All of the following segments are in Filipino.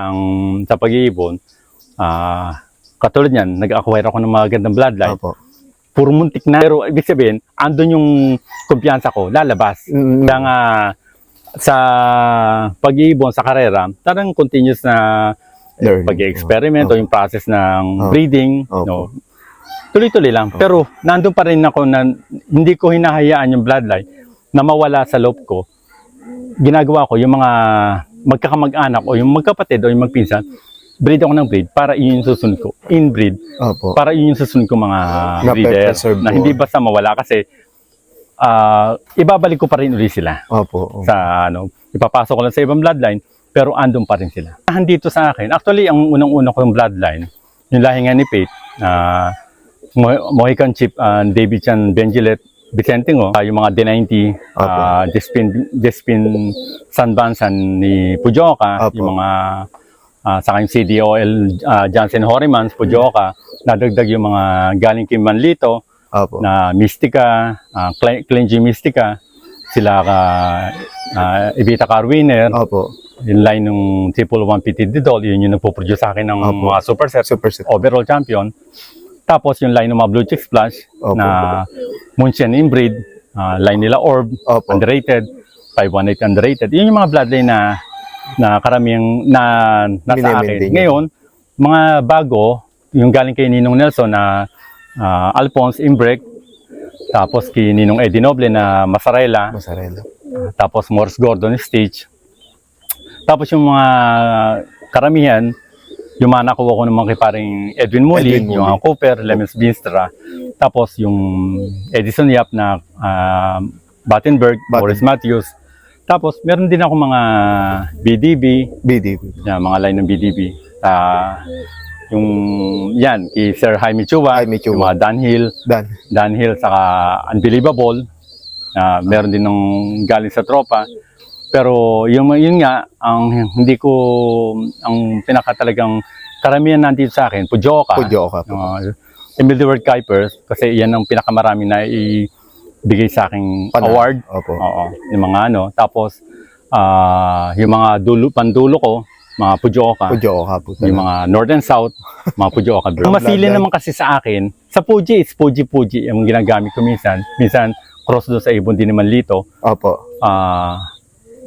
ang sa pag-iibon, katulad niyan, nag-acquire ako ng mga gandang bloodline. Opo. Puro muntik na. Pero ibig sabihin, andun yung kumpiyansa ko, lalabas. Kaya nga, sa pag-iibon, sa karera, tarang continuous na pag-experiment o yung process ng breeding. No? Tuloy-tuloy lang. Pero nandun pa rin ako na hindi ko hinahayaan yung bloodline na mawala sa loob ko. Ginagawa ko yung mga magkakamag-anak o yung magkapatid o yung magpinsan, breed ako ng breed para yun yung susunod ko. Inbreed. Para yun yung susunod ko mga breeder na hindi basta mawala kasi ibabalik ko pa rin ulit sila. Sa ipapasok ko lang sa ibang bloodline pero andun pa rin sila. Dito sa akin, actually ang unang-una ko yung bloodline, yung lahi nga ni Pate, Mohican Chief, David Chan Benjilet, Vicente Ngo, yung mga D90, Despin Sanbansan ni Pujoka, yung mga saka yung CDOL Johnson Horimans, Pujoka, nadagdag yung mga galing kay Manlito, na Mystica, Clenji Mystica, sila Evita Carwiner, yung line ng Triple 150 Didol, yun yung nagpo-produce sa akin ng mga superset, overall champion. Tapos yung line ng mga Blue Chick Splash na Munchen Inbreed, line nila Orb, underrated, 518 underrated. Yun yung mga bloodline na karaming nasa akin. Ngayon, mga bago, yung galing kay Ninong Nelson na Alphonse Imbrek, tapos kay Ninong Eddie Noble na Masarela. Tapos Morris Gordon Stitch. Tapos yung mga karamihan, yung mga nakuha ko naman kay paring Edwin Muli, yung mga Cooper, Lemons Binstra. Tapos yung Edison Yap na Battenberg, Boris Matthews. Tapos meron din ako mga BDB. Mga line ng BDB. Yung yan, kay Sir Jaime Chua, yung mga Dan Hill, saka Unbelievable. Meron din ng galing sa tropa. Pero yun nga, ang hindi ko, ang pinakatalagang karamihan nandito sa akin, Pujoka. Emil the Word Kuipers, kasi yan ang pinakamarami na ibigay sa aking award. Yung mga tapos yung mga pandulo ko, mga Pujoka. Yung mga North and South, mga Pujoka. Ang masili naman kasi sa akin, sa Puji, it's Puji, yung ginagamit ko minsan. Minsan, cross doon sa ibon din naman lito.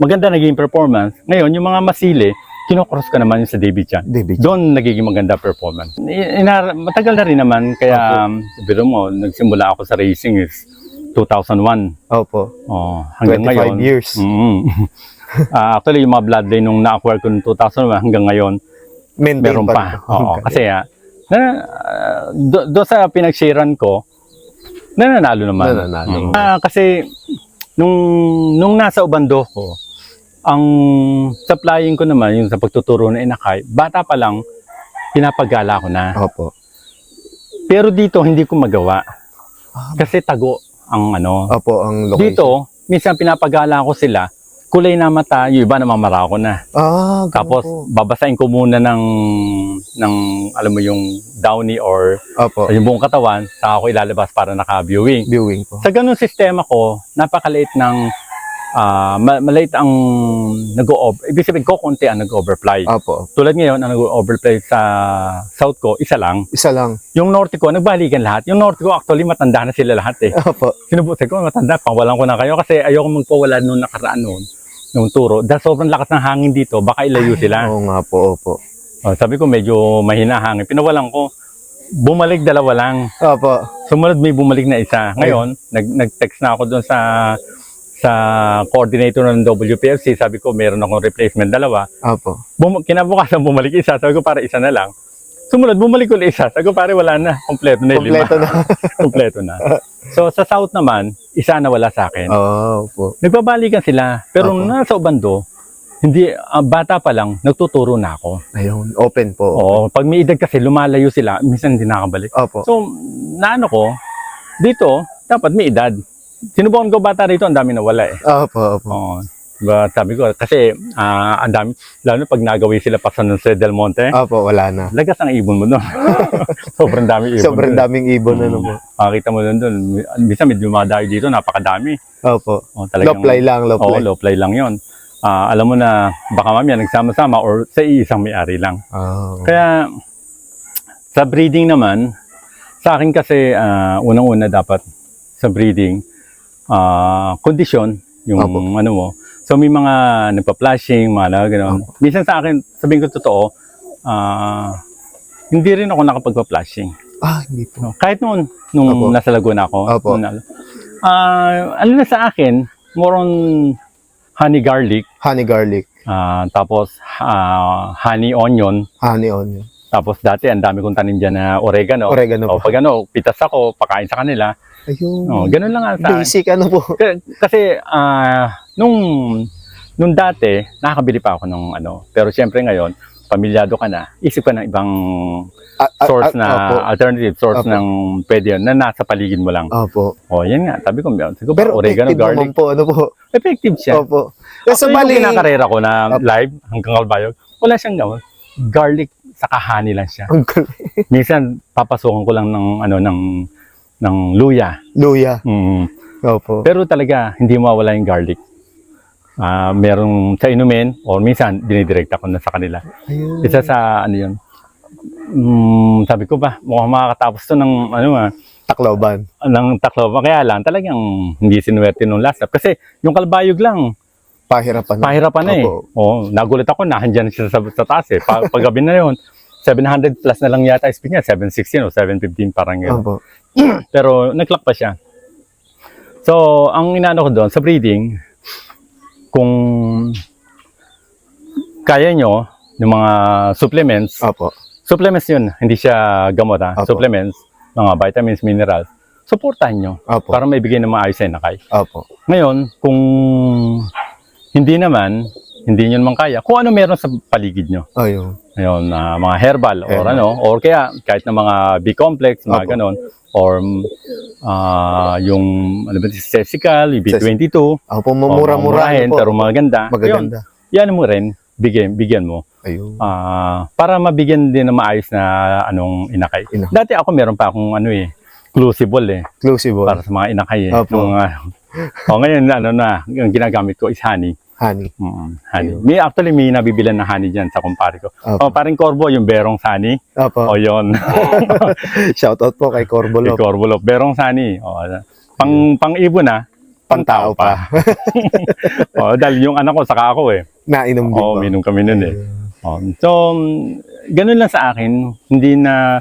Maganda naging performance. Ngayon, yung mga masili, kinocross ka naman yung sa David Chan. Doon nagiging maganda performance. Matagal na rin naman, kaya biro mo, nagsimula ako sa racing is 2001. Hanggang 25 ngayon. years. Actually, yung mga bloodline nung na-acquire ko noong 2001 hanggang ngayon, meron pa. Kasi doon sa pinag-sharean ko, nananalo naman. Kasi nung nasa Ubando ko, ang supplying ko naman, yung sa pagtuturo na inakay, bata pa lang, pinapagala ko na. Pero dito, hindi ko magawa. Kasi tago ang ang location. Dito, minsan pinapagala ko sila, kulay na mata, yung iba namamara ko na. Tapos, babasahin ko muna ng alam mo yung downy or yung buong katawan, saka ako ilalabas para naka-viewing. Sa ganun sistema ko, napakaliit ng maliit ang nag-o-over. Ibig sabihin ko, konti ang nag-overfly. Tulad ngayon, ang nag-overfly sa south ko, isa lang. Yung north ko, nagbalikan lahat. Yung north ko, actually, matanda na sila lahat eh. Sinubutin ko, matanda, pangwalan ko na kayo kasi ayoko magpawala noon nakaraan noon. Yung turo. Dahil sobrang lakas ng hangin dito, baka ilayo sila. Sabi ko, medyo mahina hangin. Pinawalan ko. Bumalik dalawa lang. Sumunod may bumalik na isa. Ngayon, nag-text na ako doon sa coordinator ng WPFC, sabi ko meron akong replacement dalawa. Kinabukasan bumalik isa, sabi ko para isa na lang. Sumunod, bumalik ulit isa, sabi ko pare wala na, kompleto na yung lima. Kompleto na. So sa South naman, isa na wala sa akin. Nagbabalikan sila, pero nasa Ubando, hindi, bata pa lang, nagtuturo na ako. Open po. Pag may edad kasi, lumalayo sila, minsan hindi nakabalik. So, naano ko, dito, dapat may edad. Sinubukan ko bata rito, ang dami nawala eh. Sabi ko, kasi ang dami, lalo pag nagawi sila pa sa Del Monte. Wala na. Lagas ang ibon mo doon. Sobrang daming ibon. Sobrang daming ibon na po. Makikita mo doon. Bisa may dumadayo dito, napakadami. Low fly lang. Low fly lang yun. alam mo na baka mamaya nagsama-sama or sa iisang may-ari lang. Kaya sa breeding naman, sa akin kasi unang-una dapat sa breeding, kondisyon yung ano mo. So may mga nagpa-flashing, mga gano'n. Minsan sa akin, sabihin ko totoo, hindi rin ako nakapagpa-flashing. Hindi po. Kahit nung nasa Laguna ako. Ano na sa akin, more on honey garlic. Honey garlic. Tapos honey onion. Honey onion. Tapos dati ang dami kong tanim dyan na oregano. Oregano po. Pag pitas ako, pakain sa kanila. Ayun. Ganun lang sa Basic ano po. Kasi nung dati, nakakabili pa ako ng ano. Pero siyempre ngayon, pamilyado ka na, isip ka ng ibang source na alternative source ng pwede yun, na nasa paligid mo lang. Yan nga, sabi ko, siguro pero oregano, garlic. Po, ano po? Effective siya. Kasi yung kinakarera ko na live hanggang Calbayog, wala siyang gawin. Garlic, saka honey lang siya. Minsan, papasukan ko lang ng luya. Luya. Pero talaga, hindi mawala yung garlic. Merong sa inumin or minsan dinidirekta ko na sa kanila. Isa sa ano yun, sabi ko ba mukhang makakatapos to ng Tacloban. Ng Tacloban, kaya lang talagang hindi sinuwerte nung last lap kasi yung Calbayog lang pahirapan na eh. Nagulat ako na andyan siya sa taas eh. Paggabi na yun 700 plus na lang yata speed niya, 716 o 715 parang yun. Pero nag-clock pa siya. So ang inaano ko doon sa breeding, kung kaya nyo yung mga supplements, supplements yun, hindi siya gamot supplements, mga vitamins, minerals, supportahan nyo para maibigay ng maayos sa inakay. Ngayon, kung hindi nyo naman kaya, kung ano meron sa paligid nyo. Ngayon, mga herbal or kaya kahit na mga B-complex, mga ganon, or yung Sesical, B22, mumura-murahin po. Pero maganda. Yan mo rin, bigyan mo. Para mabigyan din ng maayos na anong inakay. Dati ako meron pa akong Crucible para sa mga inakay ngayon ang ginagamit ko is honey. Honey. Actually, may nabibilan ng honey dyan sa kumpare ko. Paring Corbo, yung Berong Honey. Yun. Shoutout po kay Corbolop. Kay Corbolop. Berong Honey. Pang-ibon pang-tao pa. Dahil yung anak ko, saka ako Nainom din ba? Minom kami nun So, ganun lang sa akin. Hindi na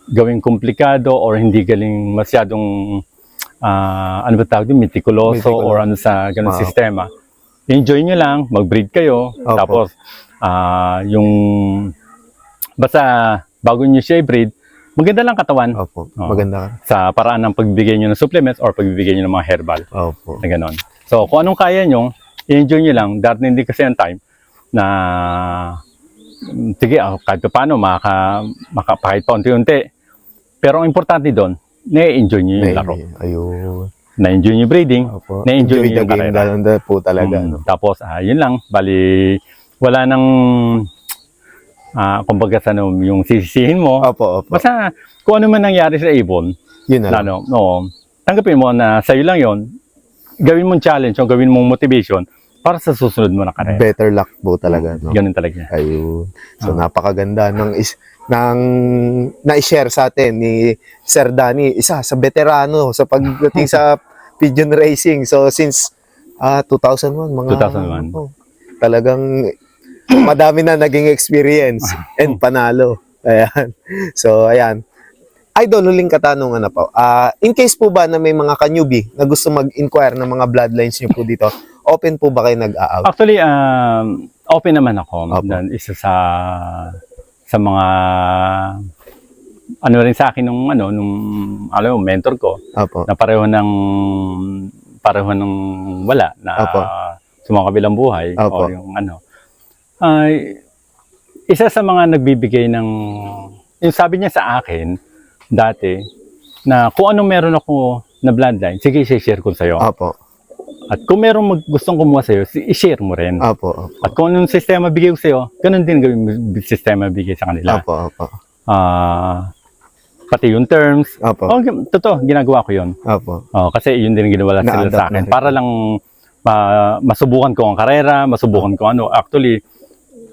gawing komplikado or hindi galing masyadong ano ba tawag din, meticuloso or ano sa ganun sistema. Enjoy nyo lang, mag-breed kayo, tapos yung basta bago nyo siya i-breed, maganda lang katawan. Maganda. Sa paraan ng pagbibigay nyo ng supplements or pagbibigay nyo ng mga herbal. Na ganon. So kung anong kaya nyo, i-enjoy nyo lang, dahil hindi kasi ang time na sige, kahit paano makapahit pa unti-unti. Pero ang importante doon, na-enjoy nyo yung laro. Na-enjoy nyo breeding, na-enjoy nyo yung karera. Po talaga. Tapos, yun lang, bali, wala nang, kumbaga yung sisisihin mo. Basta, kung ano man nangyari sa ibon, yun na. Tanggapin mo na sa'yo lang yun, gawin mong challenge o gawin mong motivation para sa susunod mo na karera. Better luck po talaga. Ganun talaga. So, napakaganda ng na-share sa atin ni Sir Danny, isa sa veterano sa pagdating sa pigeon racing. So since 2001 talagang madami na naging experience and panalo. So ayan. Idol, huling katanungan na po. In case po ba na may mga ka-newbie na gusto mag-inquire ng mga bloodlines niyo po dito, open po ba kayo nag-a-out? Actually, open naman ako. Isa sa mga ano rin sa akin nung mentor ko na pareho ng wala na sa mga kabilang buhay o yung isa sa mga nagbibigay ng yung sabi niya sa akin dati na kung anong meron ako na bloodline, sige, i-share ko sa'yo. At kung merong gustong kumuha sa'yo, i-share mo rin. At kung anong sistema bigay ko sa'yo, ganun din gawin sistema bigay sa kanila. Pati yung terms. Totoo, ginagawa ko yun. Kasi yun din ginawa sila sa akin. Para lang masubukan ko ang karera, masubukan ko ano. Actually,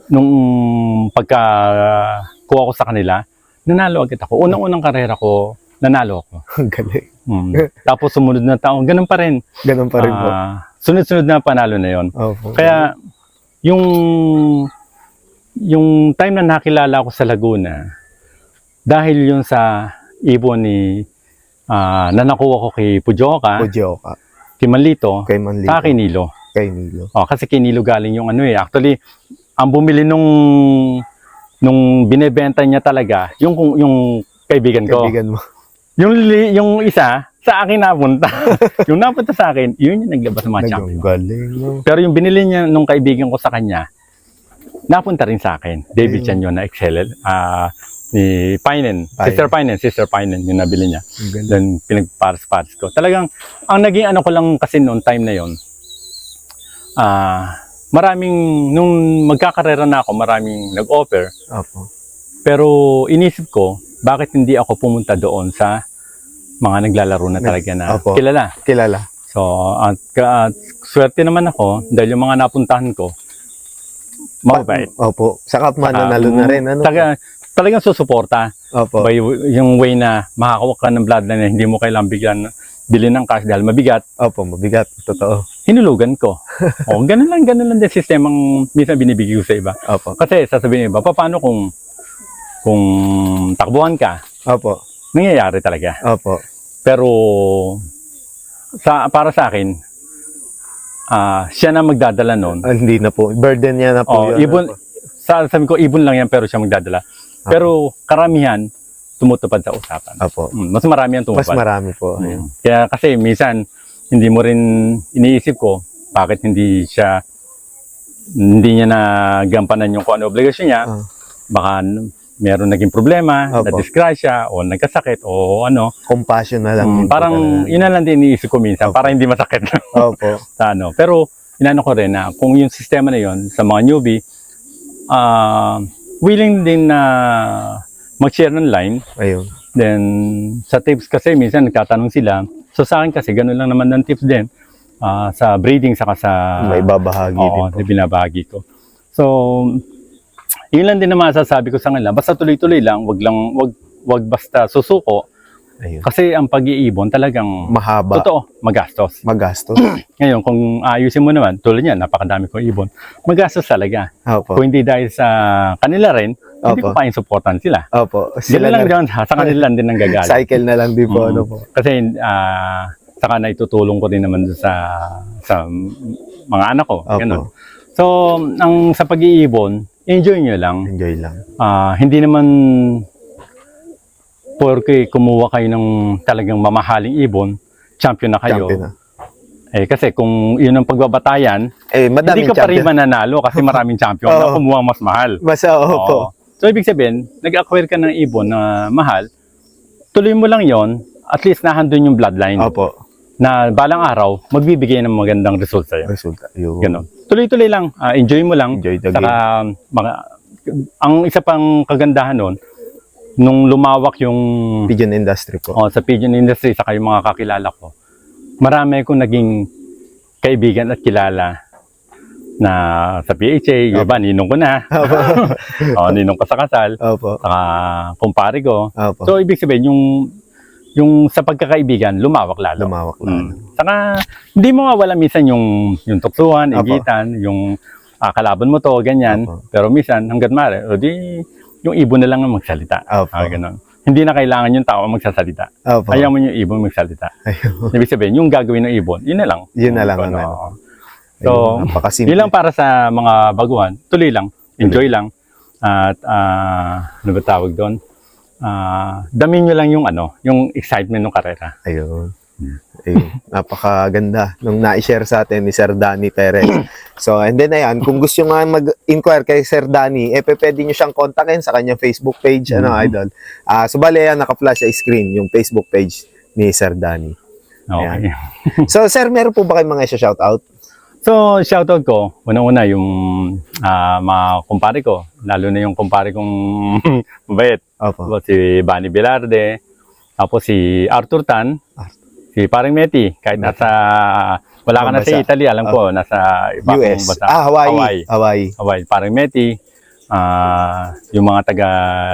nung pagka kuha ko sa kanila, nanalo agad ako. Unang-unang karera ko, nanalo ako. Ang galing. Tapos sumunod na taon, ganun pa rin. Ganun pa rin po. Sunod-sunod na panalo na yon. Opo. Kaya, yung time na nakilala ko sa Laguna, dahil yun sa ibon ni na nakuha ko kay Pujoka, kay Manlito, Kay Manlito. sa akin Nilo. Kay Nilo. Kasi kay Nilo galing yung ano eh. Actually, ang bumili nung binebenta niya talaga, yung kaibigan ko. Kaibigan mo. Yung isa, sa akin napunta. Yung napunta sa akin, yun yung naglabas ng mga champion. Galing, no? Pero yung binili niya nung kaibigan ko sa kanya, napunta rin sa akin. David Chan yun na Excel. Ni Pinen. Sister Pinen yung nabili niya. Then pinagpares-pares ko. Talagang, ang naging ano ko lang kasi noon time na yon, nung magkakarera na ako, maraming nag-offer. Opo. Pero inisip ko, bakit hindi ako pumunta doon sa mga naglalaro na talaga na Opo. kilala. So, at swerte naman ako dahil yung mga napuntahan ko, mababait. Opo. Saka mananalo na rin. Ano? Talagang susuporta. Opo. By yung way na makakawa ka ng bloodline na hindi mo kailangang bilhin ng cash dahil mabigat. Opo, mabigat. Totoo. Hinulugan ko. Ganun lang din sistemang minsan binibigay ko sa iba. Opo. Kasi sasabihin ng iba, paano kung takbuhan ka? Opo. Nangyayari talaga. Opo. Pero para sa akin, siya na magdadala noon. Hindi na po. Burden niya na po. Ibon, sabi ko, ibon lang yan pero siya magdadala. Pero karamihan, tumutupad sa usapan. Opo. Mas marami ang tumupad. Mas marami po. Kaya kasi minsan, hindi mo rin iniisip ko, bakit hindi niya nagampanan yung kung ano obligasyon niya. Baka meron naging problema, na-disgrasya, o nagkasakit, o ano. Compassion na lang. Parang yun na lang din iniisip ko minsan, para hindi masakit. Opo. Pero inano ko rin na kung yung sistema na yun sa mga newbie, willing din na mag-share ng line. Ayun. Then sa tips kasi minsan nagtatanong sila. So sa akin kasi ganun lang naman ng tips din sa breeding saka sa may babahagi din po. Binabahagi ko. So yun lang din naman masasabi ko sa kanila. Basta tuloy-tuloy lang, wag basta susuko. Ayun. Kasi ang pag-iibon talagang mahaba. Totoo, magastos. Ngayon, kung ayusin mo naman, tulad niyan, napakadami kong ibon, magastos talaga. Opo. Kung hindi dahil sa kanila rin, hindi ko pa supportan sila. Opo. Sila lang dyan, sa kanila lang din ang gagaling. Cycle na lang din po. Ano po. Kasi saka na itutulong ko din naman sa mga anak ko. Ganun. So, sa pag-iibon, enjoy nyo lang. Enjoy lang. Hindi naman porque kumuha kayo ng talagang mamahaling ibon, champion na kayo. Champion na. Kasi kung yun ang pagbabatayan, hindi ka pa rin mananalo kasi maraming champion na kumuha mas mahal. Opo. So, ibig sabihin, nag-acquire ka ng ibon na mahal, tuloy mo lang yon, at least nahandun yung bloodline. Opo. Na balang araw, magbibigay ng magandang result sa'yo. Ganun. Tuloy-tuloy lang, enjoy mo lang. Enjoy the Saka, ang isa pang kagandahan nun, nung lumawak yung pigeon industry po. Sa pigeon industry, saka yung mga kakilala ko, marami akong naging kaibigan at kilala na sa PHA, yung iba, ninong ko na. Ninong ko sa kasal. Saka kumpare ko. So, ibig sabihin, yung sa pagkakaibigan, lumawak lalo. Saka, hindi mo mawala minsan yung tuksuhan, igitan, yung kalaban mo to, ganyan. Pero minsan, hanggat maaari, yung ibon na lang ang magsalita. Ganun. Hindi na kailangan yung tao magsasalita. Ayaw mo yung ibon magsalita. Ibig sabihin, yung gagawin ng ibon, yun na lang. Yun na lang. So, yun lang para sa mga baguhan. Tuloy lang. Enjoy lang. At ano ba tawag doon? Damin nyo lang yung excitement ng karera. Ayun. Napakaganda nung na-share sa atin ni Sir Danny Perez. So, and then ayan, kung gusto nyo nga mag-inquire kay Sir Danny, pwede nyo siyang kontakin sa kanyang Facebook page, idol. So, bali yan, naka-flash sa screen yung Facebook page ni Sir Danny. Okay. So, Sir, meron po ba kayong mga shoutout? So, shoutout ko, unang-una yung mga kumpare ko, lalo na yung kumpare kong mabait. Si Bani Velarde, tapos si Arthur Tan, si Paring Meti, kahit nasa Wala ka na sa bansa. Italy, alam ko, nasa ibang US. bansa. Hawaii. Hawaii, parang Meti, yung mga taga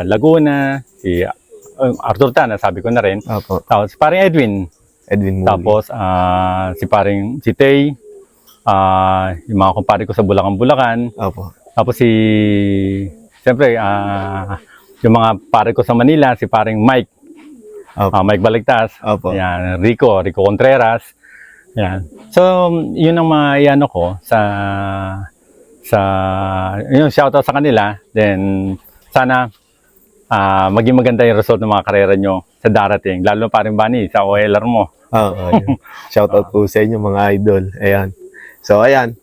Laguna, si Arthur Tan, sabi ko na rin. Opo. Tapos parang Edwin. Edwin Muli. Tapos si Tay, yung mga kumpare ko sa Bulacan. Opo. Tapos siyempre, yung mga pare ko sa Manila, si paring Mike. Opo. Mike Baligtas. Opo. Yan, Rico Contreras. Yan. So, yun ang mga ano ko yun, shoutout sa kanila. Then, sana maging maganda yung result ng mga karera nyo sa darating. Lalo paring Bani, sa OLR mo. Yun. Shoutout po sa inyo mga idol. Ayan. So, ayan.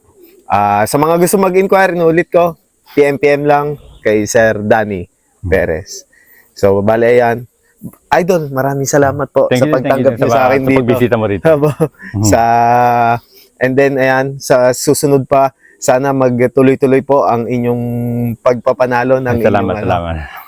Sa mga gusto mag-inquire, ulit ko, PM lang kay Sir Danny Perez. So, bale ayan. Idol, maraming salamat po sa pagtanggap niyo sa akin dito. Sa pagbisita mo rito. And then, ayan, sa susunod pa, sana magtuloy-tuloy po ang inyong pagpapanalo ng Salamat.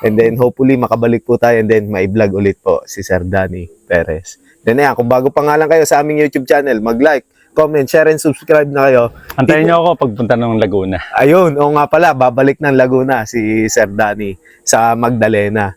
And then, hopefully, makabalik po tayo and then, ma-vlog ulit po si Sir Danny Perez. Then, ayan, kung bago pa nga lang kayo sa aming YouTube channel, mag-like, comment, share, and subscribe na kayo. Antayin niyo ako pagpunta ng Laguna. Ayun, o nga pala, babalik ng Laguna si Sir Danny sa Magdalena.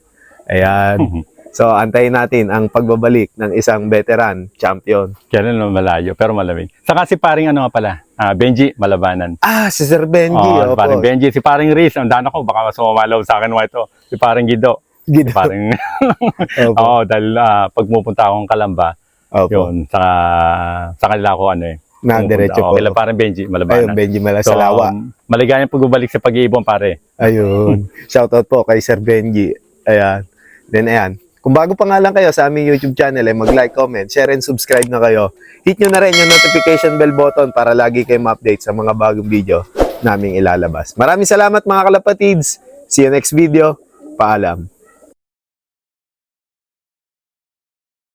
Ayan. So, antayin natin ang pagbabalik ng isang veteran champion. Kailan naman malayo, pero malamig. Saka si paring ano nga pala, Benji Malabanan. Si Sir Benji. Si paring Benji, si paring Riz, ang daan ako, baka sumamalaw sa akin ito. Si paring Gido. Si paring... dahil pag pupunta akong Kalamba, yun, sa kanila ako diretso po. Kailan paring Benji Malabanan. Ayun, Benji Malasalawa. Maligayang pagbabalik sa pag-iibon, pare. Ayun. Shoutout po kay Sir Benji. Ayan. Then, ayan. Kung bago pa nga lang kayo sa aming YouTube channel, mag-like, comment, share, and subscribe na kayo. Hit nyo na rin yung notification bell button para lagi kayo ma-update sa mga bagong video naming ilalabas. Maraming salamat mga kalapatids. See you next video. Paalam.